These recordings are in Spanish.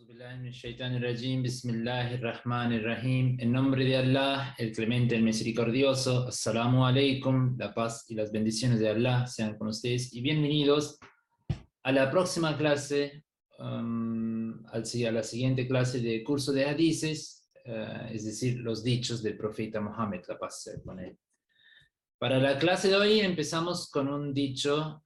Bismillahirrahmanirrahim. En nombre de Allah, el clemente, el misericordioso. Assalamu alaikum. La paz y las bendiciones de Allah sean con ustedes y bienvenidos a la próxima clase, a la siguiente clase de curso de hadices, es decir, los dichos del profeta Mohammed, la paz sea con él. Para la clase de hoy empezamos con un dicho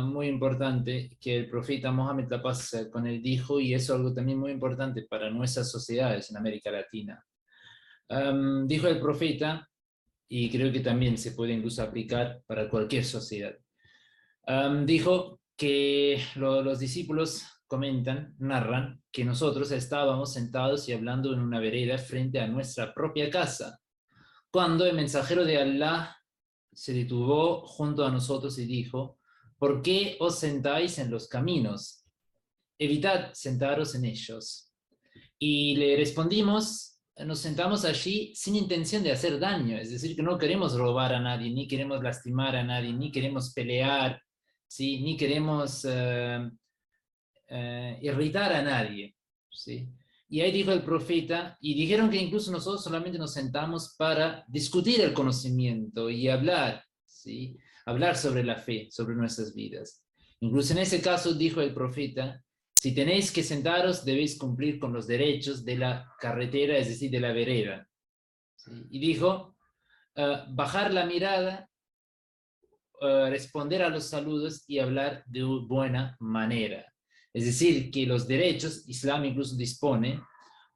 muy importante que el profeta Mohammed, la paz sea con él, dijo, y es algo también muy importante para nuestras sociedades en América Latina. Dijo el profeta, y creo que también se puede incluso aplicar para cualquier sociedad. Dijo que los discípulos comentan, narran, que nosotros estábamos sentados y hablando en una vereda frente a nuestra propia casa, cuando el mensajero de Allah se detuvo junto a nosotros y dijo: ¿por qué os sentáis en los caminos? Evitad sentaros en ellos. Y le respondimos: nos sentamos allí sin intención de hacer daño, es decir, que no queremos robar a nadie, ni queremos lastimar a nadie, ni queremos pelear, ¿sí? Ni queremos irritar a nadie, ¿sí? Y ahí dijo el profeta, y dijeron que incluso nosotros solamente nos sentamos para discutir el conocimiento y hablar, ¿sí? Hablar sobre la fe, sobre nuestras vidas. Incluso en ese caso dijo el profeta: si tenéis que sentaros, debéis cumplir con los derechos de la carretera, es decir, de la vereda, ¿sí? Y dijo, bajar la mirada, responder a los saludos y hablar de buena manera. Es decir, que los derechos, Islam incluso dispone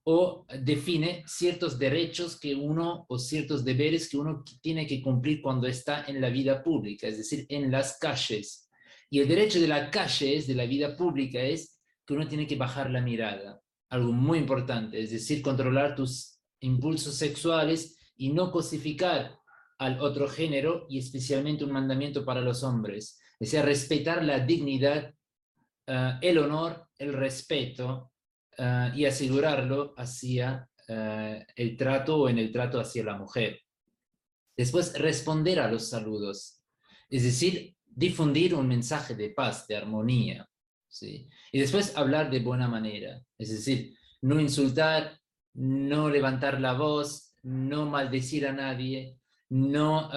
o define ciertos derechos que uno, o ciertos deberes que uno tiene que cumplir cuando está en la vida pública, es decir, en las calles. Y el derecho de la calle, de la vida pública, es que uno tiene que bajar la mirada, algo muy importante, es decir, controlar tus impulsos sexuales y no cosificar al otro género, y especialmente un mandamiento para los hombres, es decir, respetar la dignidad, el honor, el respeto, y asegurarlo hacia el trato o en el trato hacia la mujer. Después, responder a los saludos, es decir, difundir un mensaje de paz, de armonía, ¿sí? Y después hablar de buena manera, es decir, no insultar, no levantar la voz, no maldecir a nadie, no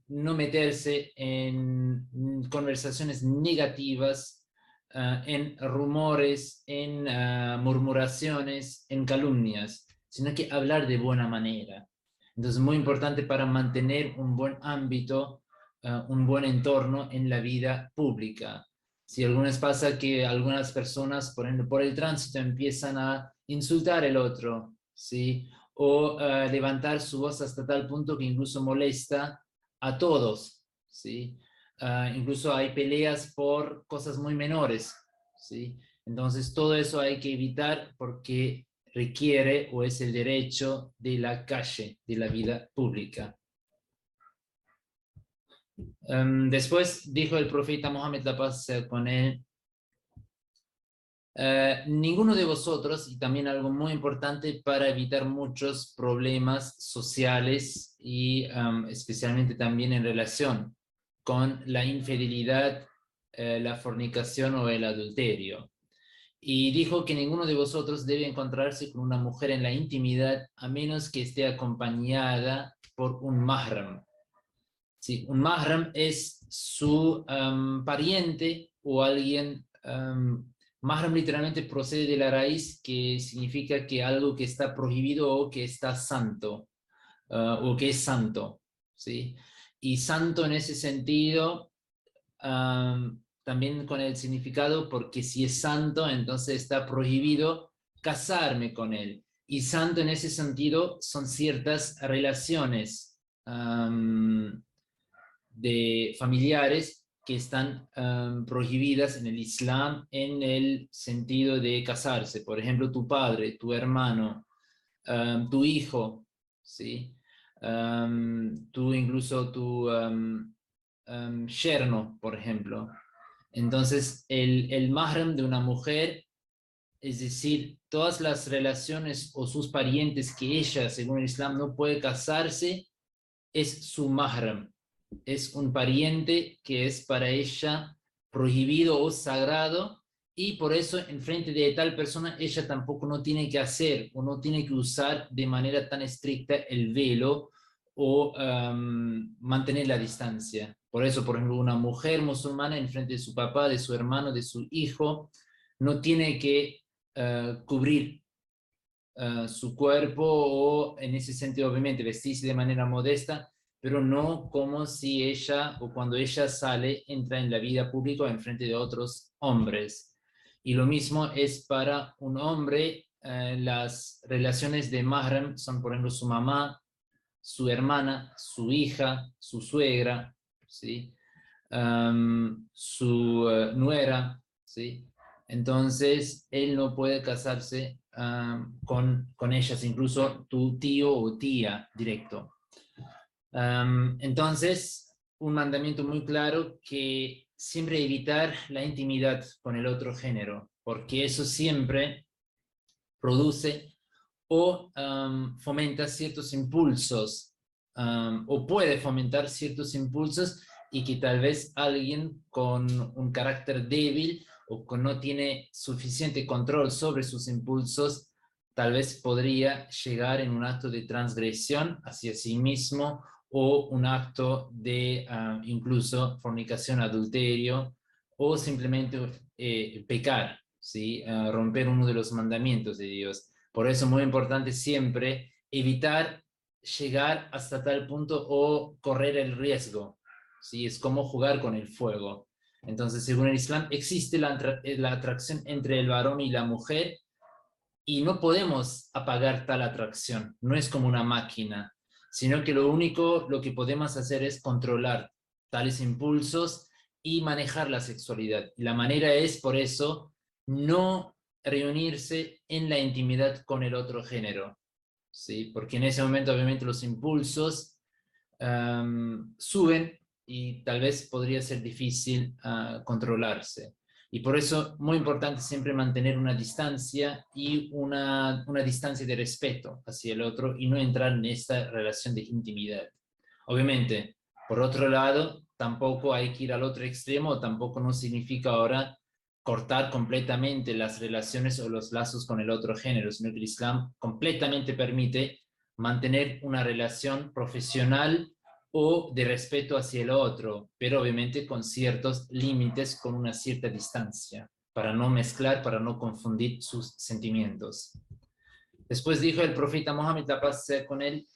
meterse en conversaciones negativas, en rumores, en murmuraciones, en calumnias, sino que hablar de buena manera. Entonces, es muy importante para mantener un buen ámbito, un buen entorno en la vida pública. Si alguna vez pasa que algunas personas, por ejemplo, por el tránsito, empiezan a insultar al otro, ¿sí? O levantar su voz hasta tal punto que incluso molesta a todos, ¿sí? Incluso hay peleas por cosas muy menores, ¿sí? Entonces, todo eso hay que evitar porque requiere o es el derecho de la calle, de la vida pública. Después dijo el profeta Mohammed, la paz sea con él: ninguno de vosotros, y también algo muy importante para evitar muchos problemas sociales y especialmente también en relación con la infidelidad, la fornicación o el adulterio. Y dijo que ninguno de vosotros debe encontrarse con una mujer en la intimidad a menos que esté acompañada por un mahram. Sí, un mahram es su pariente o alguien. Mahram literalmente procede de la raíz que significa que algo que está prohibido o que está santo, o que es santo, ¿sí? Y santo en ese sentido, también con el significado, porque si es santo, entonces está prohibido casarme con él. Y santo en ese sentido son ciertas relaciones de familiares que están prohibidas en el Islam en el sentido de casarse. Por ejemplo, tu padre, tu hermano, tu hijo, ¿sí? Incluso tu yerno, por ejemplo. Entonces, el mahram de una mujer, es decir, todas las relaciones o sus parientes que ella, según el Islam, no puede casarse, es su mahram. Es un pariente que es para ella prohibido o sagrado, y por eso en frente de tal persona ella tampoco no tiene que hacer o no tiene que usar de manera tan estricta el velo o mantener la distancia. Por eso, por ejemplo, una mujer musulmana en frente de su papá, de su hermano, de su hijo, no tiene que cubrir su cuerpo o en ese sentido obviamente vestirse de manera modesta, pero no como si ella o cuando ella sale entra en la vida pública en frente de otros hombres. Y lo mismo es para un hombre, las relaciones de mahram son por ejemplo su mamá, su hermana, su hija, su suegra, ¿sí? Su nuera, ¿sí? Entonces, él no puede casarse con ellas, incluso tu tío o tía directo. Entonces, un mandamiento muy claro que siempre evitar la intimidad con el otro género, porque eso siempre produce o fomenta ciertos impulsos o puede fomentar ciertos impulsos y que tal vez alguien con un carácter débil o que no tiene suficiente control sobre sus impulsos, tal vez podría llegar en un acto de transgresión hacia sí mismo o un acto de incluso fornicación, adulterio o simplemente pecar, ¿sí? Romper uno de los mandamientos de Dios. Por eso es muy importante siempre evitar llegar hasta tal punto o correr el riesgo, ¿sí? Es como jugar con el fuego. Entonces, según el Islam, existe la atracción entre el varón y la mujer y no podemos apagar tal atracción. No es como una máquina, sino que lo que podemos hacer es controlar tales impulsos y manejar la sexualidad. Y la manera es, por eso, no reunirse en la intimidad con el otro género, ¿sí? Porque en ese momento, obviamente, los impulsos suben y tal vez podría ser difícil controlarse. Y por eso muy importante siempre mantener una distancia y una distancia de respeto hacia el otro y no entrar en esta relación de intimidad. Obviamente, por otro lado, tampoco hay que ir al otro extremo, tampoco no significa ahora cortar completamente las relaciones o los lazos con el otro género, sino que el Islam completamente permite mantener una relación profesional o de respeto hacia el otro, pero obviamente con ciertos límites, con una cierta distancia, para no mezclar, para no confundir sus sentimientos. Después dijo el profeta Mohammed, la paz sea con él,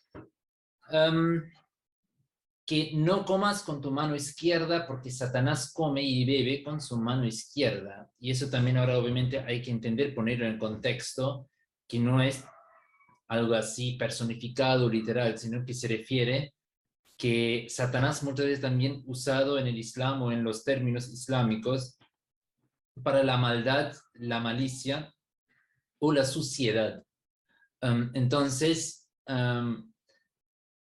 que no comas con tu mano izquierda porque Satanás come y bebe con su mano izquierda. Y eso también ahora obviamente hay que entender, ponerlo en contexto, que no es algo así personificado, literal, sino que se refiere que Satanás muchas veces también usado en el Islam o en los términos islámicos para la maldad, la malicia o la suciedad. Entonces,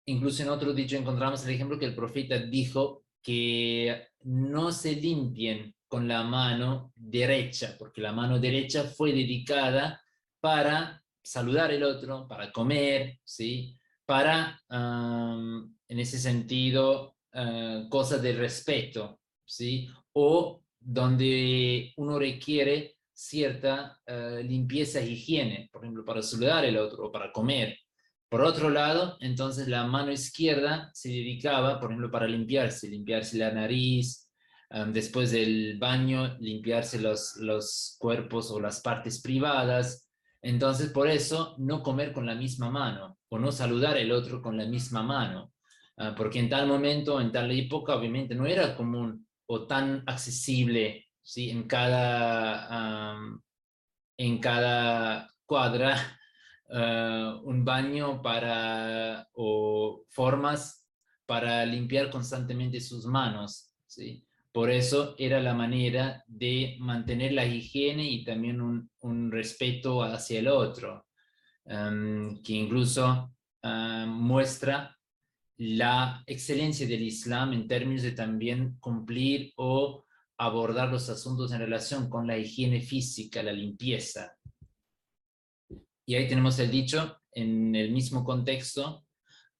incluso en otro dicho encontramos el ejemplo que el profeta dijo que no se limpien con la mano derecha, porque la mano derecha fue dedicada para saludar al otro, para comer, ¿sí? Para, en ese sentido, cosas de respeto, ¿sí? O donde uno requiere cierta limpieza e higiene, por ejemplo, para saludar al otro o para comer. Por otro lado, entonces la mano izquierda se dedicaba, por ejemplo, para limpiarse la nariz, después del baño, limpiarse los cuerpos o las partes privadas. Entonces, por eso, no comer con la misma mano o no saludar al otro con la misma mano, porque en tal momento, en tal época, obviamente no era común o tan accesible, ¿sí? En cada cuadra un baño para, o formas para limpiar constantemente sus manos, ¿sí? Por eso era la manera de mantener la higiene y también un respeto hacia el otro, que incluso muestra la excelencia del Islam en términos de también cumplir o abordar los asuntos en relación con la higiene física, la limpieza. Y ahí tenemos el dicho en el mismo contexto,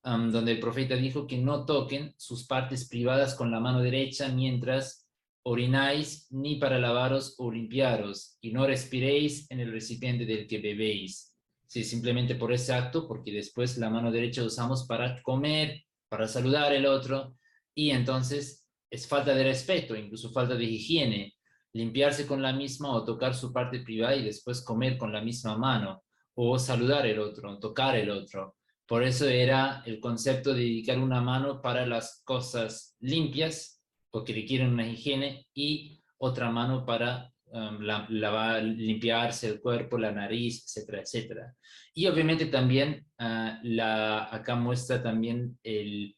donde el profeta dijo que no toquen sus partes privadas con la mano derecha mientras orináis, ni para lavaros o limpiaros, y no respiréis en el recipiente del que bebéis. Sí, simplemente por ese acto, porque después la mano derecha usamos para comer, para saludar al otro, y entonces es falta de respeto, incluso falta de higiene, limpiarse con la misma o tocar su parte privada y después comer con la misma mano, o saludar el otro, tocar el otro. Por eso era el concepto de dedicar una mano para las cosas limpias, porque requieren una higiene, y otra mano para lavar, limpiarse el cuerpo, la nariz, etcétera, etcétera. Y obviamente también acá muestra también el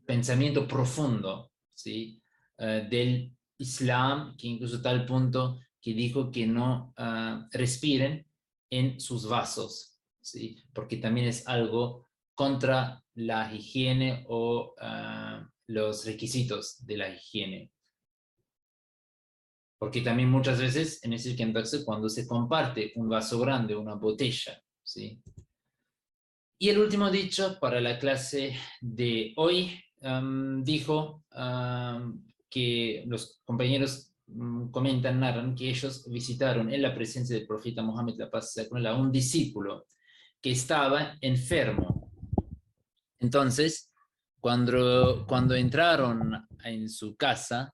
pensamiento profundo, ¿sí? Del Islam, que incluso tal punto que dijo que no respiren en sus vasos, ¿sí? Porque también es algo contra la higiene o los requisitos de la higiene. Porque también muchas veces en ese contexto, cuando se comparte un vaso grande, una botella, ¿sí? Y el último dicho para la clase de hoy dijo que los compañeros comentan, narran que ellos visitaron en la presencia del profeta Mohammed, la paz sea con él, a un discípulo que estaba enfermo. Entonces, cuando entraron en su casa,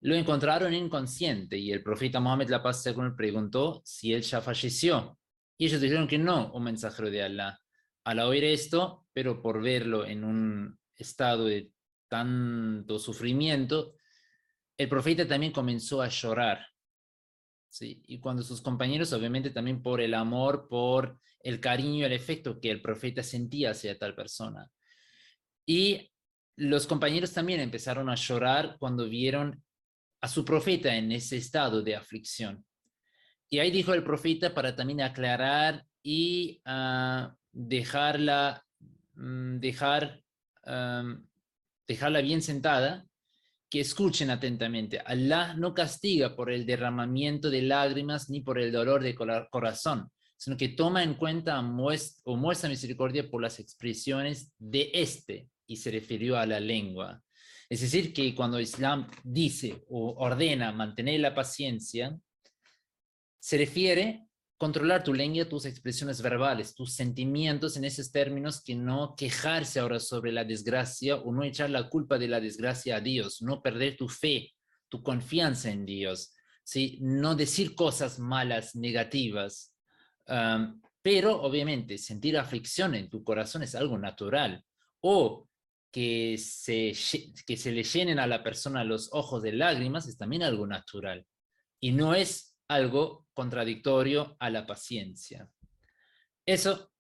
lo encontraron inconsciente y el profeta Mohammed, la paz sea con él, preguntó si él ya falleció. Y ellos dijeron que no, un mensajero de Allah. Al oír esto, pero por verlo en un estado de tanto sufrimiento, el profeta también comenzó a llorar. ¿Sí? Y cuando sus compañeros, obviamente también por el amor, por el cariño, el efecto que el profeta sentía hacia tal persona. Y los compañeros también empezaron a llorar cuando vieron a su profeta en ese estado de aflicción. Y ahí dijo el profeta para también aclarar y dejarla bien sentada, que escuchen atentamente. Allah no castiga por el derramamiento de lágrimas ni por el dolor de corazón, sino que toma en cuenta o muestra misericordia por las expresiones de este, y se refirió a la lengua. Es decir, que cuando Islam dice o ordena mantener la paciencia, se refiere controlar tu lengua, tus expresiones verbales, tus sentimientos en esos términos, que no quejarse ahora sobre la desgracia o no echar la culpa de la desgracia a Dios, no perder tu fe, tu confianza en Dios, ¿sí? No decir cosas malas, negativas, pero obviamente sentir aflicción en tu corazón es algo natural, o que se le llenen a la persona los ojos de lágrimas es también algo natural y no es algo contradictorio a la paciencia. Eso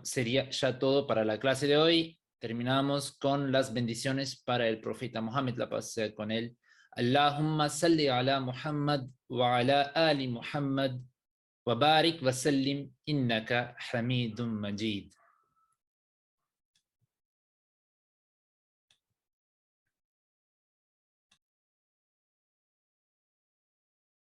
sería ya todo para la clase de hoy. Terminamos con las bendiciones para el profeta Muhammad, la paz sea con él. Allahumma salli ala Muhammad wa ala ali Muhammad wa barik wa sallim innaka hamidun majid.